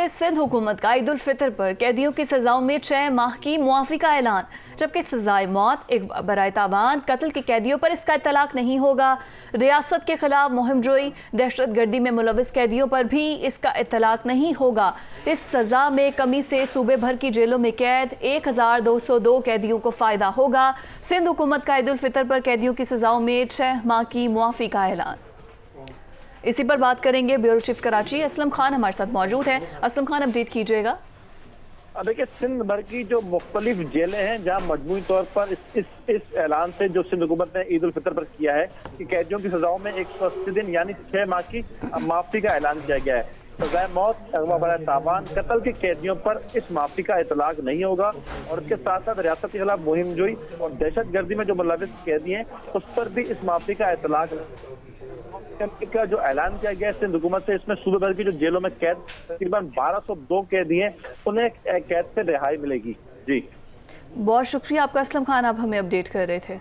है सिंध हुकूमत का ईद उल फितर पर कैदियों की सजाओं में 6 माह की मुआफ़ी का ऐलान, जबकि सजाए मौत एक बराए तावान कत्ल के कैदियों पर इसका इतलाक नहीं होगा। रियासत के खिलाफ मुहिम जोई, दहशत गर्दी में मुलविस कैदियों पर भी इसका इतलाक नहीं होगा। इस सजा में कमी से सूबे भर की जेलों में कैद 1202 कैदियों को फ़ायदा होगा। सिंध हुकूमत का ईद उल फितर पर कैदियों की सजाओं में 6 माह की मुआफ़ी का ऐलान। इसी पर बात करेंगे ब्यूरो चीफ कराची असलम खान हमारे साथ मौजूद हैं। असलम खान, अपडेट कीजिएगा। देखिए, सिंध भर की जो मुख्तलिफ जेलें हैं जहाँ मजमूई तौर पर इस ऐलान से जो सिंध हुकूमत ने ईद उल फितर पर किया है कि कैदियों की सजाओं में 180 दिन यानी 6 माह की माफी का ऐलान किया गया है। सजाए मौत, अगवा बराए तावान, कत्ल के कैदियों पर इस माफी का इतलाक नहीं होगा और इसके साथ साथ रियासत के खिलाफ मुहिम जोई और दहशत गर्दी में जो मुलविस कैदी हैं उस पर भी इस माफी का इतलाक का जो ऐलान किया गया है सिंध हुकूमत से। इसमें सूबे भर की जो जेलों में कैद तकरीबन 1202 कैदी हैं, उन्हें कैद से रिहाई मिलेगी। जी, बहुत शुक्रिया आपका असलम खान, आप हमें अपडेट कर रहे थे।